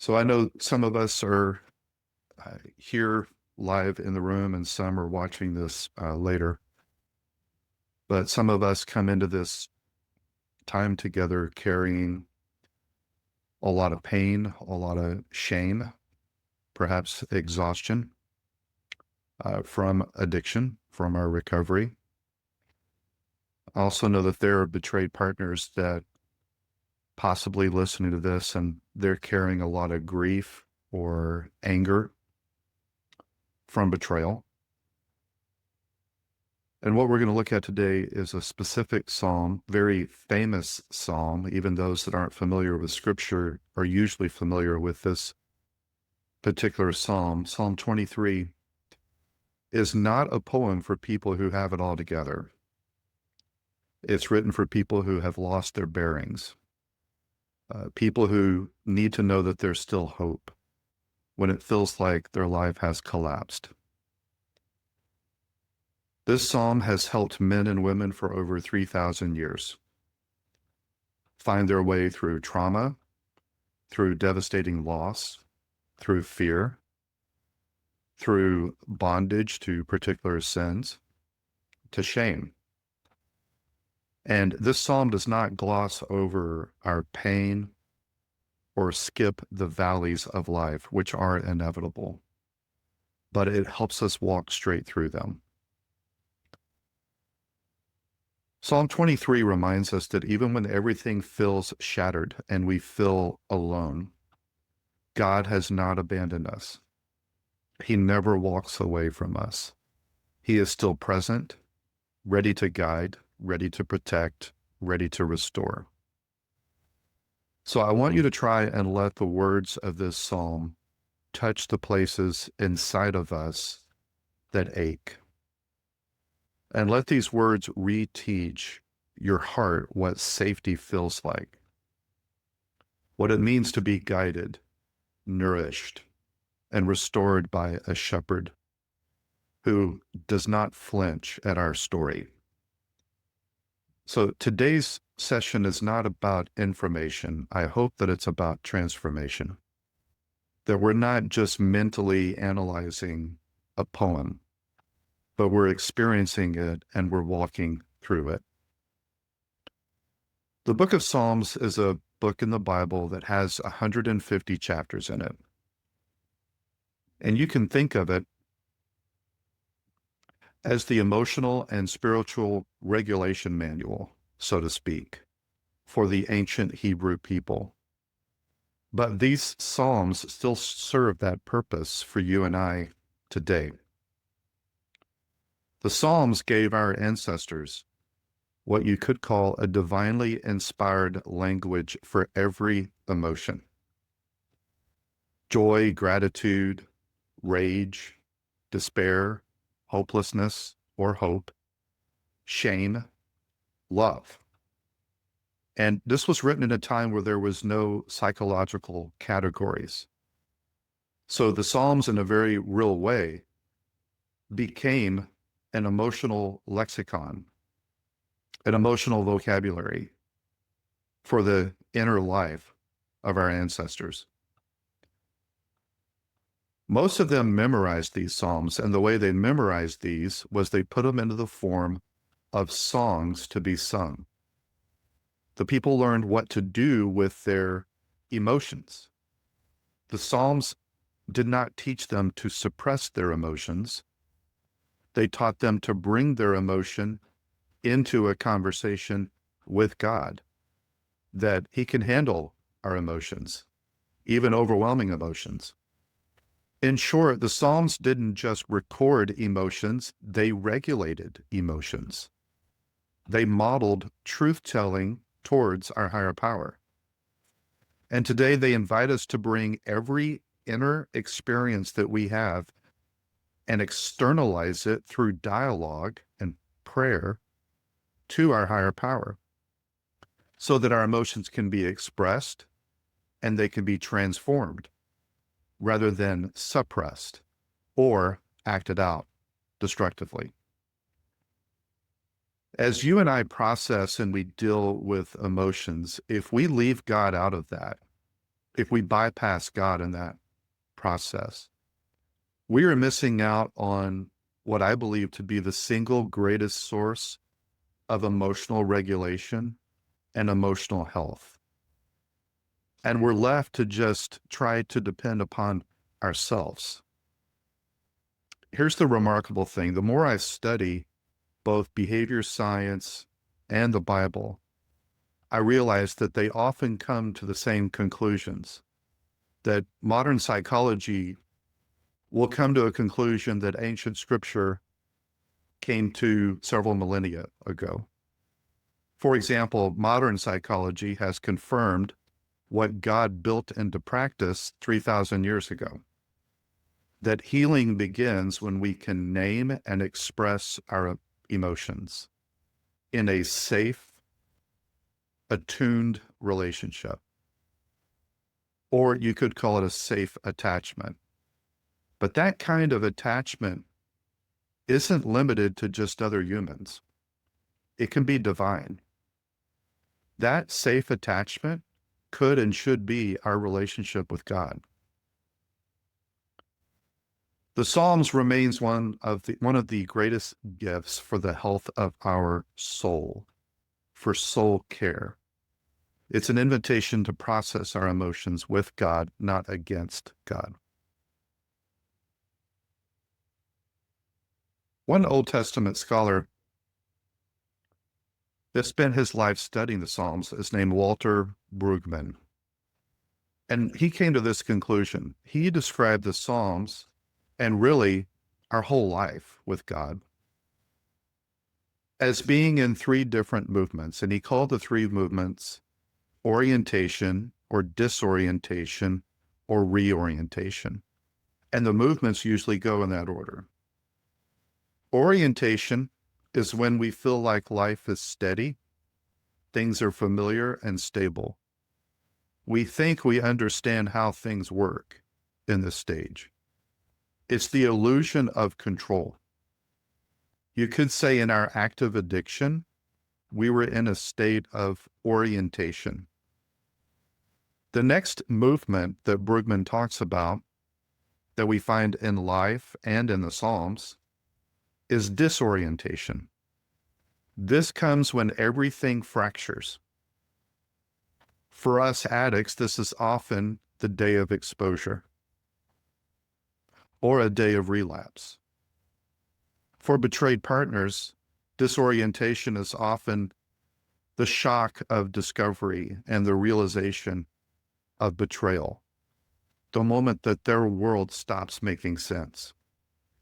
So I know some of us are here live in the room and some are watching this later, but some of us come into this time together carrying a lot of pain, a lot of shame, perhaps exhaustion from addiction, from our recovery. I also know that there are betrayed partners that possibly listening to this and they're carrying a lot of grief or anger from betrayal. And what we're going to look at today is a specific psalm, very famous psalm. Even those that aren't familiar with scripture are usually familiar with this particular psalm. Psalm 23 is not a poem for people who have it all together. It's written for people who have lost their bearings, people who need to know that there's still hope when it feels like their life has collapsed. This psalm has helped men and women for over 3,000 years find their way through trauma, through devastating loss, through fear, through bondage to particular sins, to shame. And this psalm does not gloss over our pain or skip the valleys of life, which are inevitable, but it helps us walk straight through them. Psalm 23 reminds us that even when everything feels shattered and we feel alone, God has not abandoned us. He never walks away from us. He is still present, ready to guide, ready to protect, ready to restore. So I want you to try and let the words of this psalm touch the places inside of us that ache. And let these words reteach your heart what safety feels like, what it means to be guided, nourished, and restored by a shepherd who does not flinch at our story. So today's session is not about information. I hope that it's about transformation, that we're not just mentally analyzing a poem, but we're experiencing it and we're walking through it. The book of Psalms is a book in the Bible that has 150 chapters in it. And you can think of it as the emotional and spiritual regulation manual, so to speak, for the ancient Hebrew people. But these Psalms still serve that purpose for you and I today. The Psalms gave our ancestors what you could call a divinely inspired language for every emotion. Joy, gratitude, rage, despair, hopelessness or hope, shame, love. And this was written in a time where there was no psychological categories. So the Psalms, in a very real way, became an emotional lexicon, an emotional vocabulary for the inner life of our ancestors. Most of them memorized these Psalms, and the way they memorized these was they put them into the form of songs to be sung. The people learned what to do with their emotions. The Psalms did not teach them to suppress their emotions. They taught them to bring their emotion into a conversation with God, that He can handle our emotions, even overwhelming emotions. In short, the Psalms didn't just record emotions, they regulated emotions. They modeled truth-telling towards our higher power. And today they invite us to bring every inner experience that we have and externalize it through dialogue and prayer to our higher power so that our emotions can be expressed and they can be transformed rather than suppressed or acted out destructively. As you and I process and we deal with emotions, if we leave God out of that, if we bypass God in that process, we are missing out on what I believe to be the single greatest source of emotional regulation and emotional health. And we're left to just try to depend upon ourselves. Here's the remarkable thing. The more I study both behavior science and the Bible, I realize that they often come to the same conclusions, that modern psychology will come to a conclusion that ancient scripture came to several millennia ago. For example, modern psychology has confirmed what God built into practice 3,000 years ago, that healing begins when we can name and express our emotions in a safe, attuned relationship. Or you could call it a safe attachment. But that kind of attachment isn't limited to just other humans. It can be divine. That safe attachment could and should be our relationship with God. The Psalms remains one of the greatest gifts for the health of our soul, for soul care. It's an invitation to process our emotions with God, not against God. One Old Testament scholar that spent his life studying the Psalms is named Walter Brueggemann. And he came to this conclusion. He described the Psalms and really our whole life with God as being in three different movements. And he called the three movements orientation or disorientation or reorientation. And the movements usually go in that order. Orientation is when we feel like life is steady, things are familiar and stable. We think we understand how things work in this stage. It's the illusion of control. You could say in our active addiction, we were in a state of orientation. The next movement that Brueggemann talks about that we find in life and in the Psalms is disorientation. This comes when everything fractures. For us addicts, this is often the day of exposure or a day of relapse. For betrayed partners, disorientation is often the shock of discovery and the realization of betrayal, the moment that their world stops making sense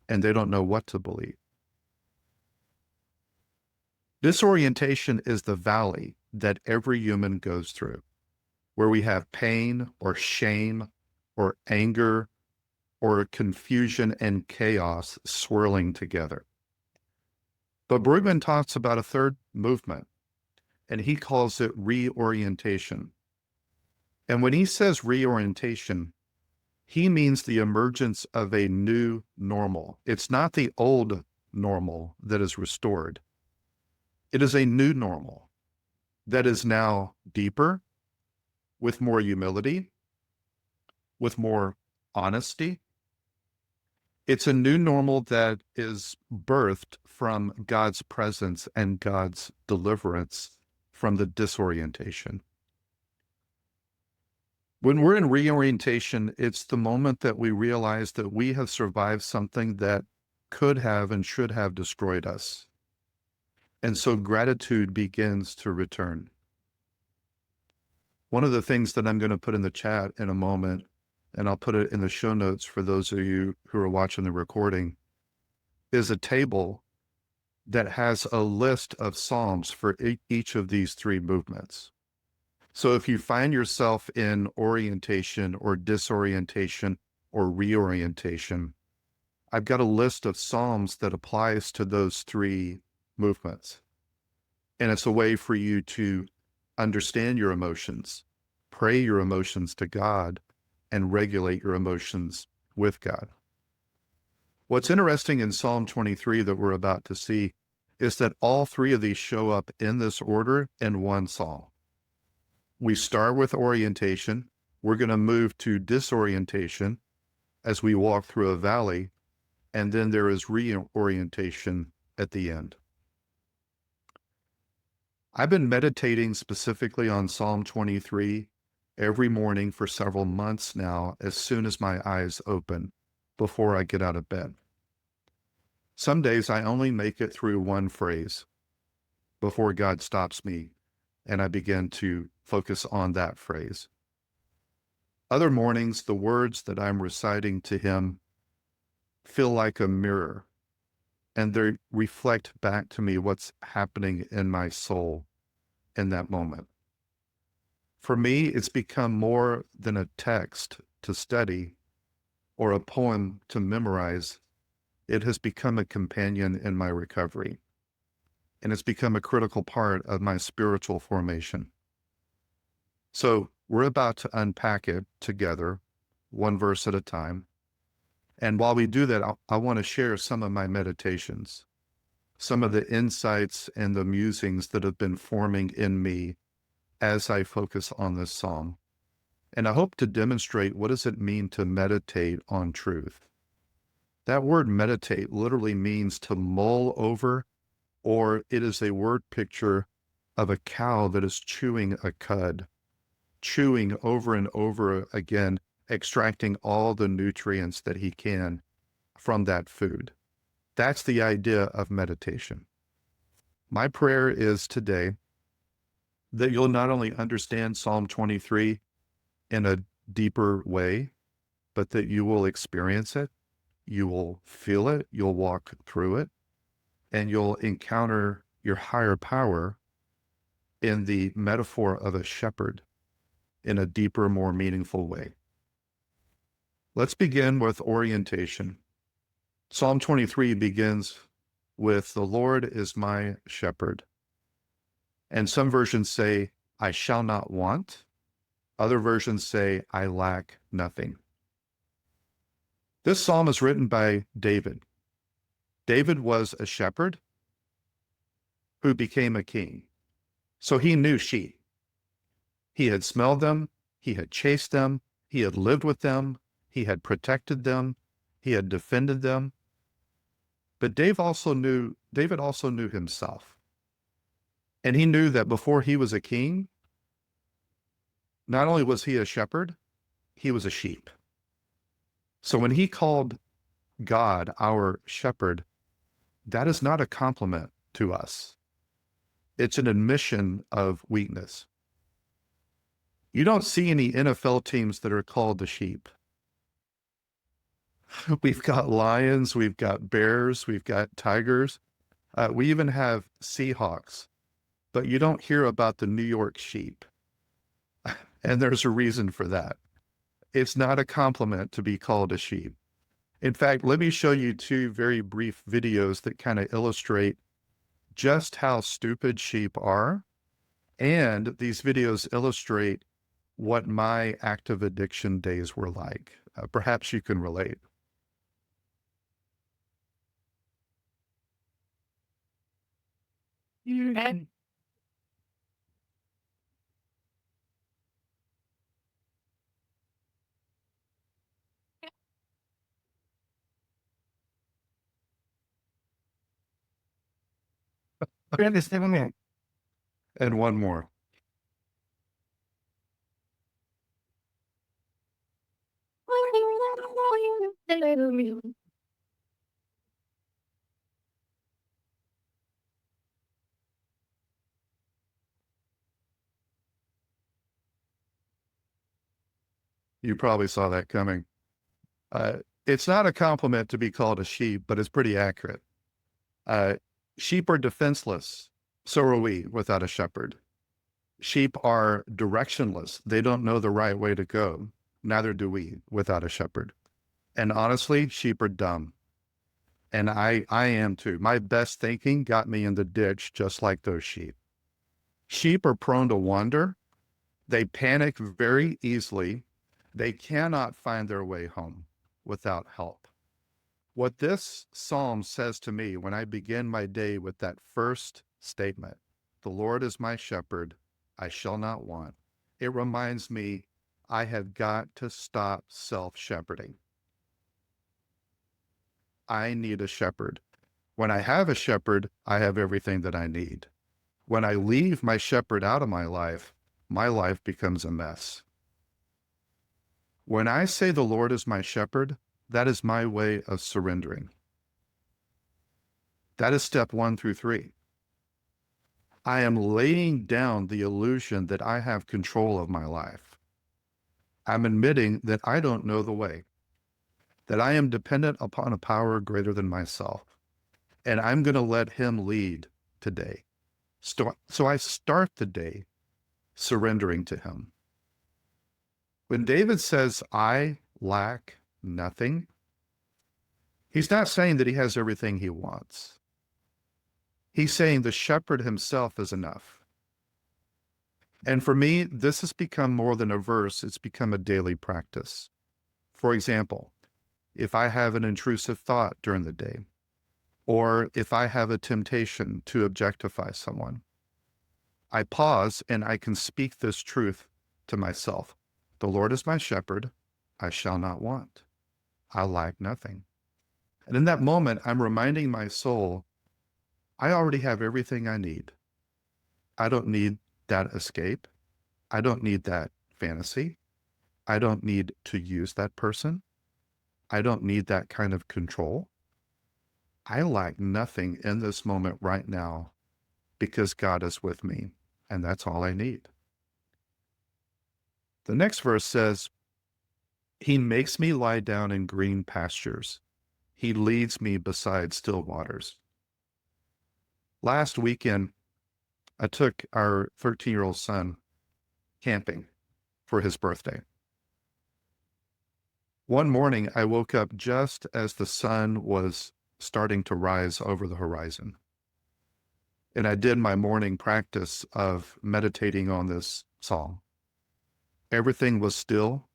and they don't know what to believe. Disorientation is the valley that every human goes through, where we have pain or shame or anger or confusion and chaos swirling together. But Brueggemann talks about a third movement, and he calls it reorientation. And when he says reorientation, he means the emergence of a new normal. It's not the old normal that is restored. It is a new normal that is now deeper, with more humility, with more honesty. It's a new normal that is birthed from God's presence and God's deliverance from the disorientation. When we're in reorientation, it's the moment that we realize that we have survived something that could have and should have destroyed us. And so gratitude begins to return. One of the things that I'm going to put in the chat in a moment, and I'll put it in the show notes for those of you who are watching the recording, is a table that has a list of Psalms for each of these three movements. So if you find yourself in orientation or disorientation or reorientation, I've got a list of Psalms that applies to those three movements. And it's a way for you to understand your emotions, pray your emotions to God, and regulate your emotions with God. What's interesting in Psalm 23 that we're about to see is that all three of these show up in this order in one psalm. We start with orientation, We're going to move to disorientation as we walk through a valley, and then there is reorientation at the end. I've been meditating specifically on Psalm 23 every morning for several months now, as soon as my eyes open before I get out of bed. Some days I only make it through one phrase before God stops me and I begin to focus on that phrase. Other mornings, the words that I'm reciting to Him feel like a mirror, and they reflect back to me what's happening in my soul in that moment. For me, it's become more than a text to study or a poem to memorize. It has become a companion in my recovery, and it's become a critical part of my spiritual formation. So we're about to unpack it together, one verse at a time. And while we do that, I want to share some of my meditations, some of the insights and the musings that have been forming in me as I focus on this psalm. And I hope to demonstrate, what does it mean to meditate on truth? That word meditate literally means to mull over, or it is a word picture of a cow that is chewing a cud, chewing over and over again, extracting all the nutrients that he can from that food. That's the idea of meditation. My prayer is today that you'll not only understand Psalm 23 in a deeper way, but that you will experience it, you will feel it, you'll walk through it, and you'll encounter your higher power in the metaphor of a shepherd in a deeper, more meaningful way. Let's begin with orientation. Psalm 23 begins with, "The Lord is my shepherd." And some versions say, "I shall not want." Other versions say, "I lack nothing." This psalm is written by David. David was a shepherd who became a king. So he knew sheep. He had smelled them, he had chased them, he had lived with them, he had protected them, he had defended them. But David also knew himself. And he knew that before he was a king, not only was he a shepherd, he was a sheep. So when he called God our shepherd, that is not a compliment to us. It's an admission of weakness. You don't see any NFL teams that are called the sheep. We've got lions, we've got bears, we've got tigers. We even have Seahawks, but you don't hear about the New York sheep. And there's a reason for that. It's not a compliment to be called a sheep. In fact, let me show you two very brief videos that kind of illustrate just how stupid sheep are. And these videos illustrate what my active addiction days were like. Perhaps you can relate. And one more. You probably saw that coming. It's not a compliment to be called a sheep, but it's pretty accurate. Sheep are defenseless. So are we without a shepherd. Sheep are directionless. They don't know the right way to go. Neither do we without a shepherd. And honestly, sheep are dumb. And I am too. My best thinking got me in the ditch just like those sheep. Sheep are prone to wander. They panic very easily. They cannot find their way home without help. What this psalm says to me when I begin my day with that first statement, "The Lord is my shepherd, I shall not want," it reminds me I have got to stop self-shepherding. I need a shepherd. When I have a shepherd, I have everything that I need. When I leave my shepherd out of my life becomes a mess. When I say the Lord is my shepherd, that is my way of surrendering. That is step 1 through 3. I am laying down the illusion that I have control of my life. I'm admitting that I don't know the way, that I am dependent upon a power greater than myself, and I'm going to let him lead today. So I start the day surrendering to him. When David says, I lack nothing, he's not saying that he has everything he wants. He's saying the shepherd himself is enough. And for me, this has become more than a verse, it's become a daily practice. For example, if I have an intrusive thought during the day, or if I have a temptation to objectify someone, I pause and I can speak this truth to myself. The Lord is my shepherd, I shall not want. I lack nothing. And in that moment, I'm reminding my soul, I already have everything I need. I don't need that escape. I don't need that fantasy. I don't need to use that person. I don't need that kind of control. I lack nothing in this moment right now because God is with me, and that's all I need. The next verse says, He makes me lie down in green pastures. He leads me beside still waters. Last weekend, I took our 13-year-old son camping for his birthday. One morning, I woke up just as the sun was starting to rise over the horizon. And I did my morning practice of meditating on this psalm. Everything was still.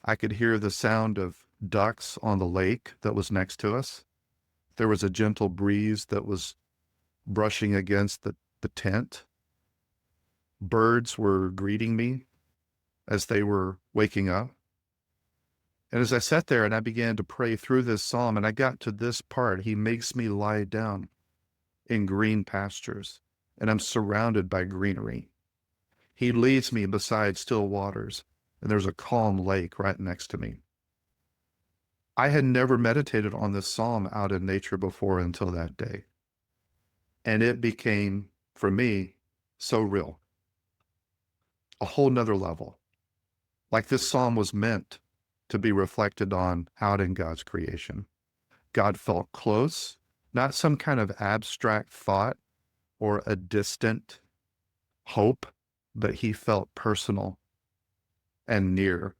I could hear the sound of ducks on the lake that was next to us. There was a gentle breeze that was brushing against the tent. Birds were greeting me as they were waking up. And as I sat there and I began to pray through this psalm, and I got to this part, He makes me lie down in green pastures, and I'm surrounded by greenery. He leads me beside still waters, and there's a calm lake right next to me. I had never meditated on this psalm out in nature before until that day. And it became, for me, so real. A whole nother level. Like this psalm was meant to be reflected on out in God's creation. God felt close, not some kind of abstract thought or a distant hope, but He felt personal and near.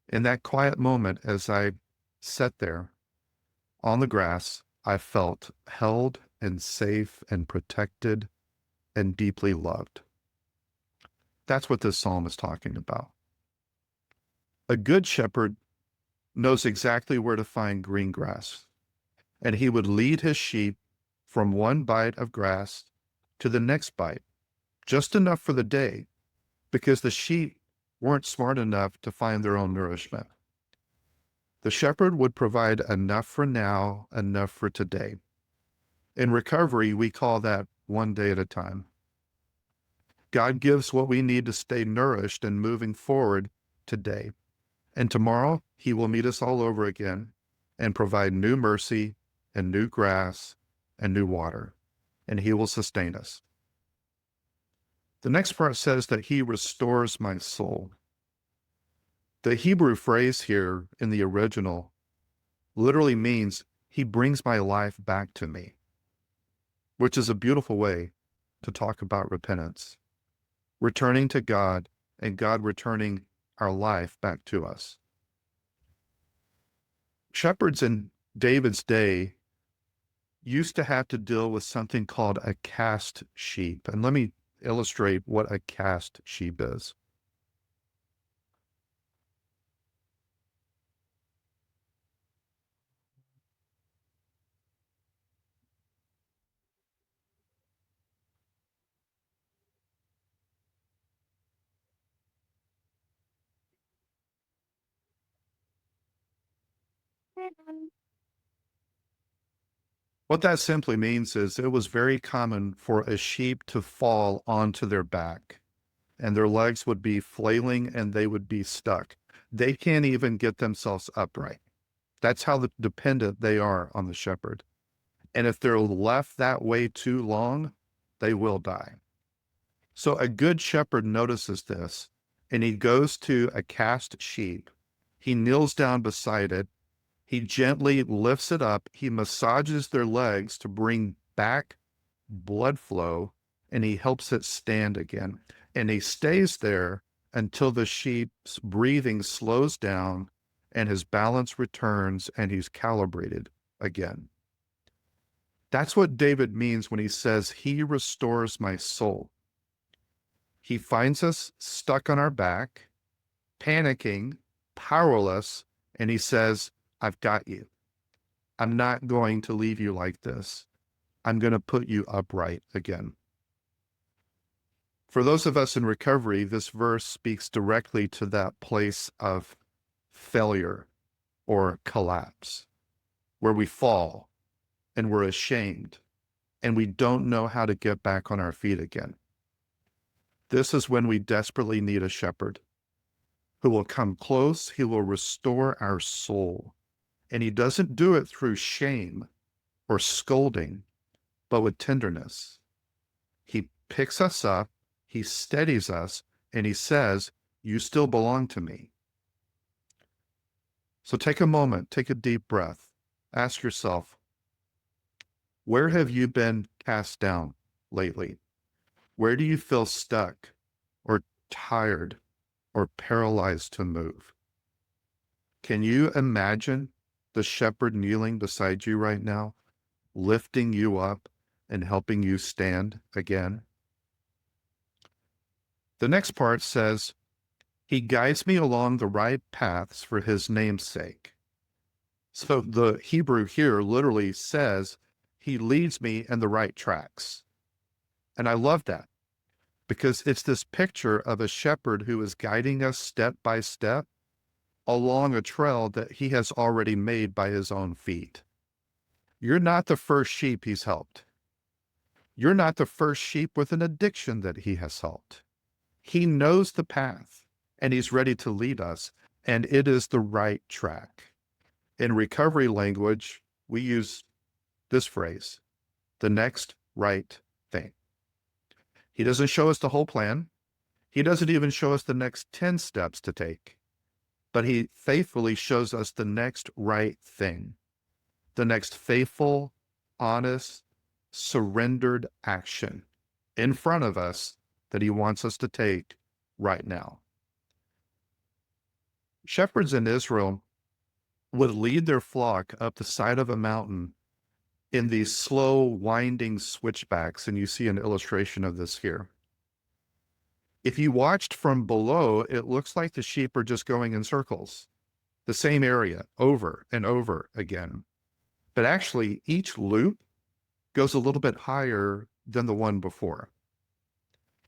In that quiet moment, as I sat there on the grass, I felt held and safe and protected and deeply loved. That's what this psalm is talking about. A good shepherd knows exactly where to find green grass, and he would lead his sheep from one bite of grass to the next bite, just enough for the day, because the sheep weren't smart enough to find their own nourishment. The shepherd would provide enough for now, enough for today. In recovery, we call that one day at a time. God gives what we need to stay nourished and moving forward today. And tomorrow, He will meet us all over again and provide new mercy and new grass and new water, and He will sustain us. The next part says that He restores my soul. The Hebrew phrase here in the original literally means He brings my life back to me, which is a beautiful way to talk about repentance. Returning to God and God returning our life back to us. Shepherds in David's day used to have to deal with something called a cast sheep. And let me illustrate what a cast sheep is. What that simply means is it was very common for a sheep to fall onto their back, and their legs would be flailing and they would be stuck. They can't even get themselves upright. That's how dependent they are on the shepherd. And if they're left that way too long, they will die. So a good shepherd notices this, and he goes to a cast sheep. He kneels down beside it. He gently lifts it up. He massages their legs to bring back blood flow, and he helps it stand again. And he stays there until the sheep's breathing slows down and his balance returns and he's calibrated again. That's what David means when he says, he restores my soul. He finds us stuck on our back, panicking, powerless, and he says, I've got you. I'm not going to leave you like this. I'm going to put you upright again. For those of us in recovery, this verse speaks directly to that place of failure or collapse, where we fall and we're ashamed and we don't know how to get back on our feet again. This is when we desperately need a shepherd who will come close. He will restore our soul. And he doesn't do it through shame or scolding, but with tenderness. He picks us up, he steadies us, and he says, you still belong to me. So take a moment, take a deep breath. Ask yourself, where have you been cast down lately? Where do you feel stuck or tired or paralyzed to move? Can you imagine the shepherd kneeling beside you right now, lifting you up and helping you stand again? The next part says, he guides me along the right paths for his name's sake. So the Hebrew here literally says, he leads me in the right tracks. And I love that because it's this picture of a shepherd who is guiding us step by step along a trail that he has already made by his own feet. You're not the first sheep he's helped. You're not the first sheep with an addiction that he has helped. He knows the path and he's ready to lead us, and it is the right track. In recovery language, we use this phrase, the next right thing. He doesn't show us the whole plan. He doesn't even show us the next 10 steps to take, but he faithfully shows us the next right thing, the next faithful, honest, surrendered action in front of us that he wants us to take right now. Shepherds in Israel would lead their flock up the side of a mountain in these slow, winding switchbacks, and you see an illustration of this here. If you watched from below, it looks like the sheep are just going in circles, the same area over and over again. But actually, each loop goes a little bit higher than the one before.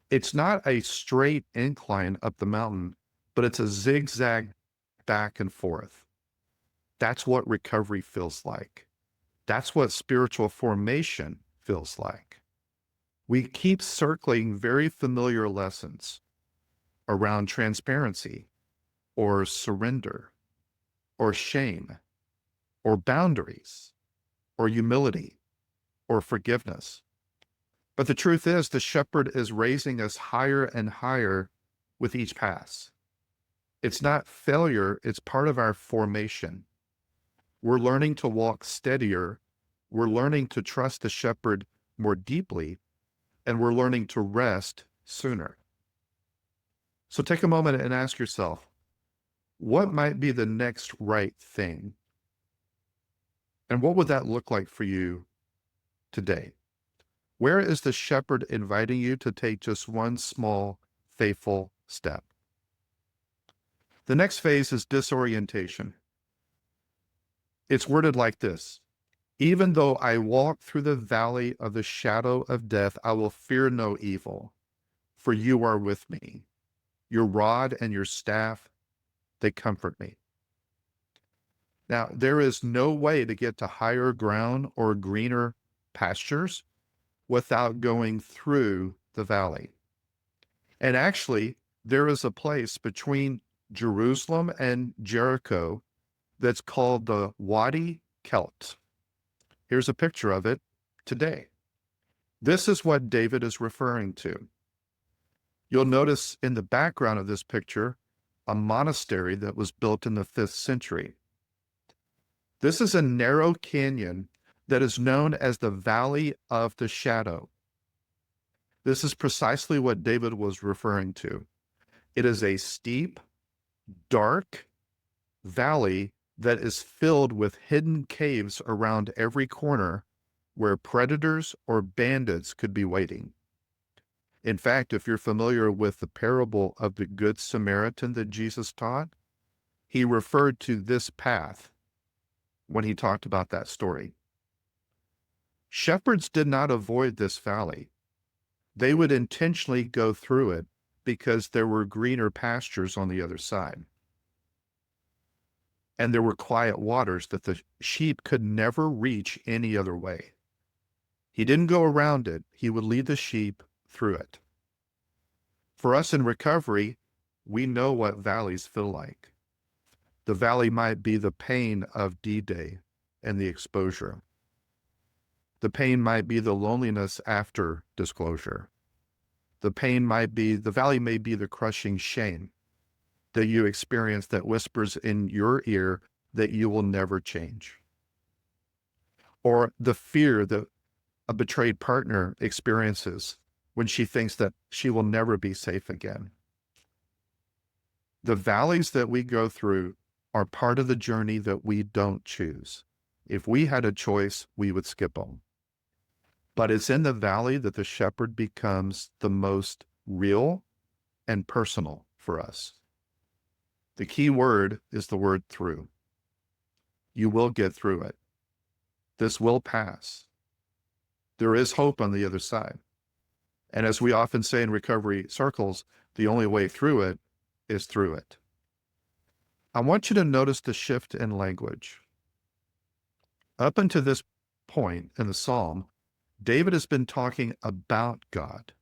It's not a straight incline up the mountain, but it's a zigzag back and forth. That's what recovery feels like. That's what spiritual formation feels like. We keep circling very familiar lessons around transparency or surrender or shame or boundaries or humility or forgiveness. But the truth is, the shepherd is raising us higher and higher with each pass. It's not failure, it's part of our formation. We're learning to walk steadier. We're learning to trust the shepherd more deeply, and we're learning to rest sooner. So take a moment and ask yourself, what might be the next right thing? And what would that look like for you today? Where is the shepherd inviting you to take just one small, faithful step? The next phase is disorientation. It's worded like this: even though I walk through the valley of the shadow of death, I will fear no evil, for you are with me. Your rod and your staff, they comfort me. Now, there is no way to get to higher ground or greener pastures without going through the valley. And actually, there is a place between Jerusalem and Jericho that's called the Wadi Kelt. Here's a picture of it today. This is what David is referring to. You'll notice in the background of this picture a monastery that was built in the 5th century. This is a narrow canyon that is known as the Valley of the Shadow. This is precisely what David was referring to. It is a steep, dark valley that is filled with hidden caves around every corner where predators or bandits could be waiting. In fact, if you're familiar with the parable of the Good Samaritan that Jesus taught, he referred to this path when he talked about that story. Shepherds did not avoid this valley. They would intentionally go through it because there were greener pastures on the other side. And there were quiet waters that the sheep could never reach any other way. He didn't go around it. He would lead the sheep through it. For us in recovery, we know what valleys feel like. The valley might be the pain of D-Day and the exposure. The pain might be the loneliness after disclosure. The valley may be the crushing shame that you experience that whispers in your ear that you will never change. Or the fear that a betrayed partner experiences when she thinks that she will never be safe again. The valleys that we go through are part of the journey that we don't choose. If we had a choice, we would skip them. But it's in the valley that the shepherd becomes the most real and personal for us. The key word is the word through. You will get through it. This will pass. There is hope on the other side. And as we often say in recovery circles, the only way through it is through it. I want you to notice the shift in language. Up until this point in the psalm, David has been talking about God.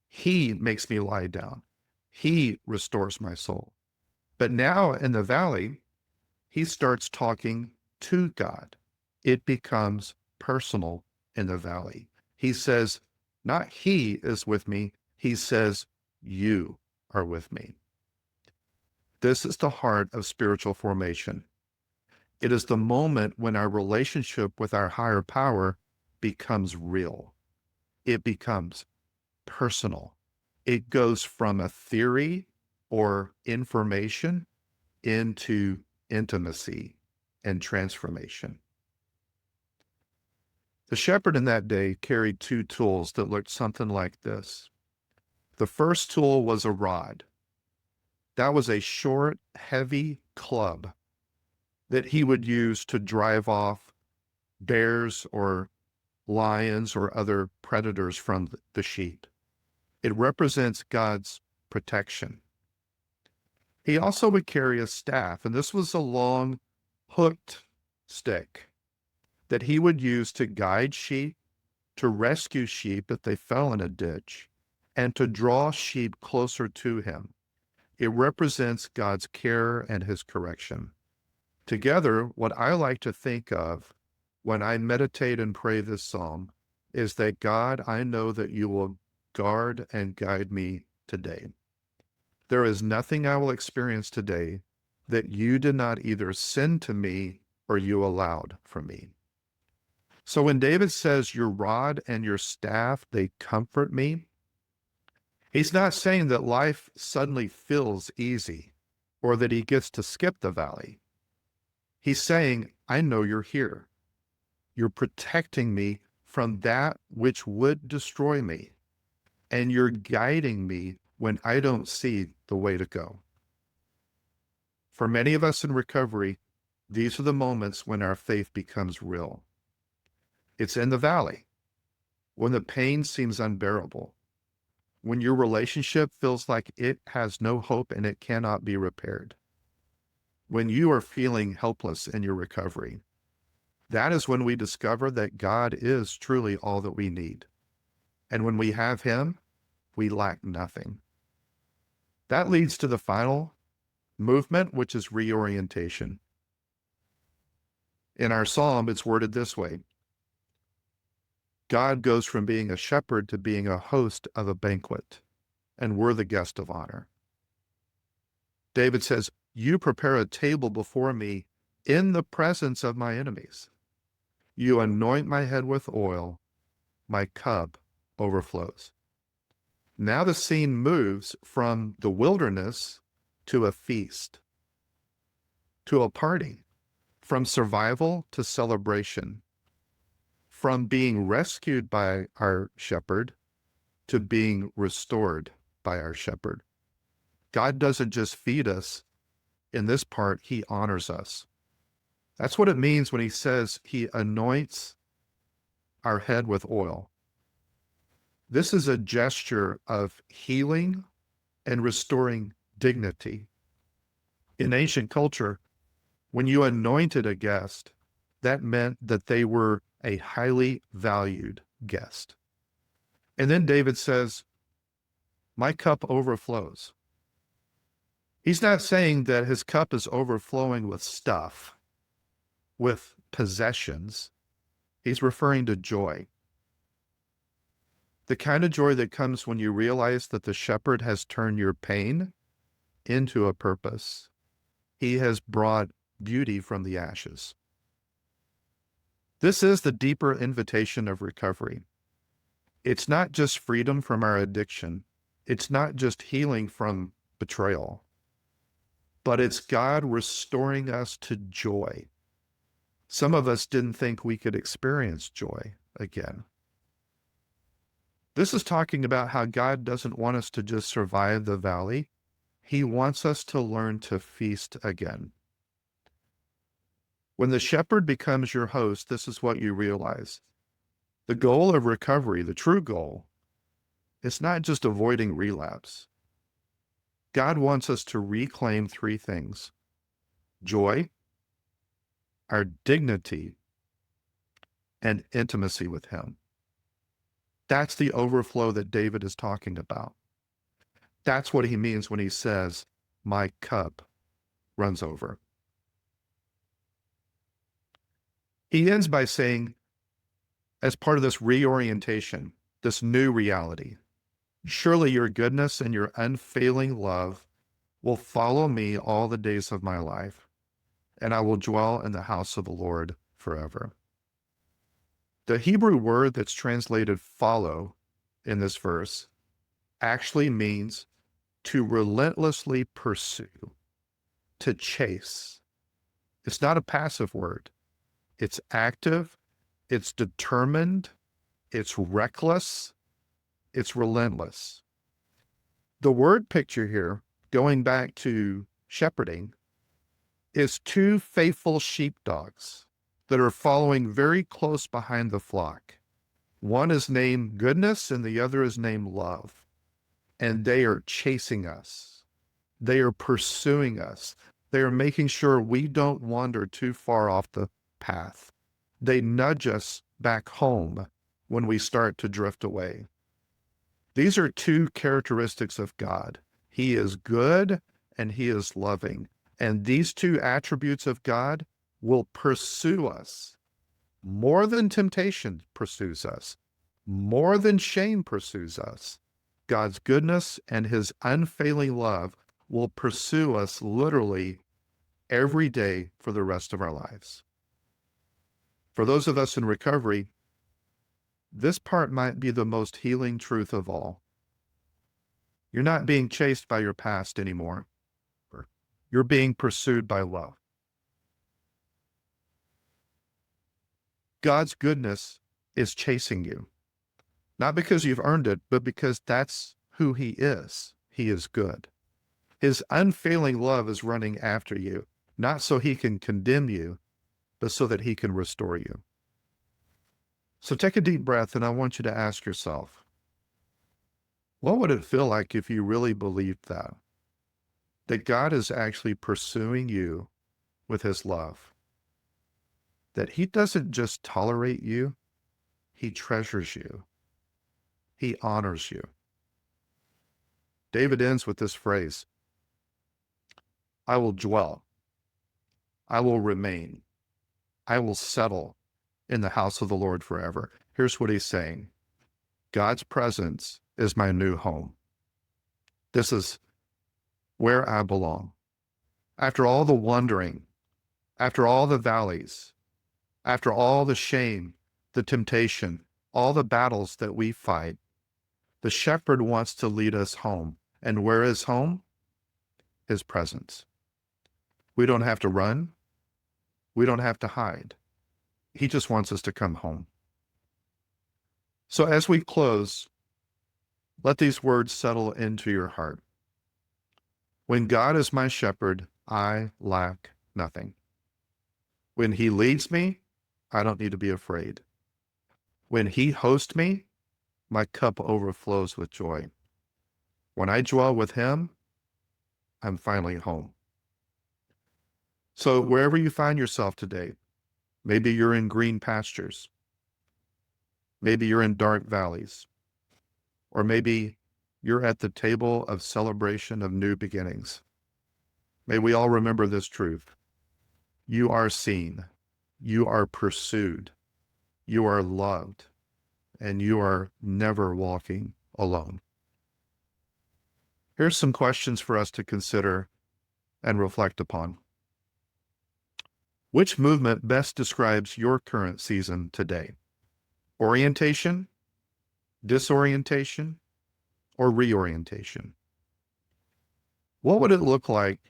He makes me lie down. He restores my soul. But now in the valley, he starts talking to God. It becomes personal in the valley. He says, not he is with me. He says, you are with me. This is the heart of spiritual formation. It is the moment when our relationship with our higher power becomes real. It becomes personal. It goes from a theory or information into intimacy and transformation. The shepherd in that day carried 2 tools that looked something like this. The first tool was a rod. That was a short, heavy club that he would use to drive off bears or lions or other predators from the sheep. It represents God's protection. He also would carry a staff, and this was a long, hooked stick that he would use to guide sheep, to rescue sheep if they fell in a ditch, and to draw sheep closer to him. It represents God's care and his correction. Together, what I like to think of when I meditate and pray this psalm is that, God, I know that you will guard and guide me today. There is nothing I will experience today that you did not either send to me or you allowed for me. So when David says, your rod and your staff, they comfort me, he's not saying that life suddenly feels easy or that he gets to skip the valley. He's saying, I know you're here. You're protecting me from that which would destroy me, and you're guiding me when I don't see the way to go. For many of us in recovery, these are the moments when our faith becomes real. It's in the valley, when the pain seems unbearable, when your relationship feels like it has no hope and it cannot be repaired. when you are feeling helpless in your recovery, that is when we discover that God is truly all that we need. And when we have Him, we lack nothing. That leads to the final movement, which is reorientation. In our psalm, it's worded this way: God goes from being a shepherd to being a host of a banquet, and we're the guest of honor. David says, you prepare a table before me in the presence of my enemies. You anoint my head with oil, my cup overflows. Now the scene moves from the wilderness to a feast, to a party, from survival to celebration, from being rescued by our shepherd to being restored by our shepherd. God doesn't just feed us. In this part, He honors us. That's what it means when He says He anoints our head with oil. This is a gesture of healing and restoring dignity. In ancient culture, when you anointed a guest, that meant that they were a highly valued guest. And then David says, my cup overflows. He's not saying that his cup is overflowing with stuff, with possessions. He's referring to joy. The kind of joy that comes when you realize that the shepherd has turned your pain into a purpose. He has brought beauty from the ashes. This is the deeper invitation of recovery. It's not just freedom from our addiction. It's not just healing from betrayal, but it's God restoring us to joy. Some of us didn't think we could experience joy again. This is talking about how God doesn't want us to just survive the valley. He wants us to learn to feast again. When the shepherd becomes your host, this is what you realize. The goal of recovery, the true goal, is not just avoiding relapse. God wants us to reclaim three things: joy, our dignity, and intimacy with Him. That's the overflow that David is talking about. That's what he means when he says, my cup runs over. He ends by saying, as part of this reorientation, this new reality, surely your goodness and your unfailing love will follow me all the days of my life, and I will dwell in the house of the Lord forever. The Hebrew word that's translated follow in this verse actually means to relentlessly pursue, to chase. It's not a passive word. It's active, it's determined, it's reckless, it's relentless. The word picture here, going back to shepherding, is two faithful sheepdogs that are following very close behind the flock. One is named goodness and the other is named love. And they are chasing us. They are pursuing us. They are making sure we don't wander too far off the path. They nudge us back home when we start to drift away. These are two characteristics of God. He is good and He is loving. And these two attributes of God will pursue us more than temptation pursues us, more than shame pursues us. God's goodness and His unfailing love will pursue us literally every day for the rest of our lives. For those of us in recovery, this part might be the most healing truth of all. You're not being chased by your past anymore. You're being pursued by love. God's goodness is chasing you, not because you've earned it, but because that's who He is. He is good. His unfailing love is running after you, not so He can condemn you, but so that He can restore you. So take a deep breath, and I want you to ask yourself, what would it feel like if you really believed that? That God is actually pursuing you with his love, that he doesn't just tolerate you, he treasures you. He honors you. David ends with this phrase, I will dwell, I will remain, I will settle in the house of the Lord forever. Here's what he's saying. God's presence is my new home. This is where I belong. After all the wandering, after all the valleys, after all the shame, the temptation, all the battles that we fight, the shepherd wants to lead us home. And where is home? His presence. We don't have to run. We don't have to hide. He just wants us to come home. So as we close, let these words settle into your heart. When God is my shepherd, I lack nothing. When he leads me, I don't need to be afraid. When he hosts me, my cup overflows with joy. When I dwell with him, I'm finally home. So wherever you find yourself today, maybe you're in green pastures, maybe you're in dark valleys, or maybe you're at the table of celebration of new beginnings. May we all remember this truth. You are seen, you are pursued, you are loved, and you are never walking alone. Here's some questions for us to consider and reflect upon. Which movement best describes your current season today? Orientation, disorientation, or reorientation? What would it look like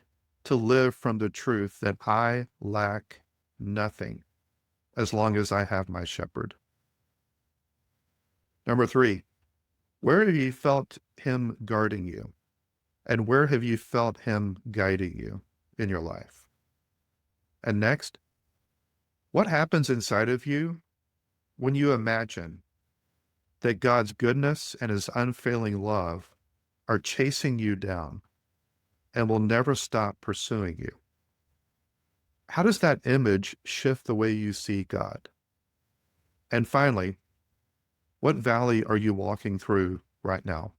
to live from the truth that I lack nothing as long as I have my shepherd? Number 3, where have you felt him guarding you? And where have you felt him guiding you in your life? And next, what happens inside of you when you imagine that God's goodness and his unfailing love are chasing you down and will never stop pursuing you? How does that image shift the way you see God? And finally, what valley are you walking through right now?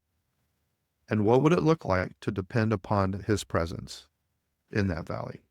And what would it look like to depend upon his presence in that valley?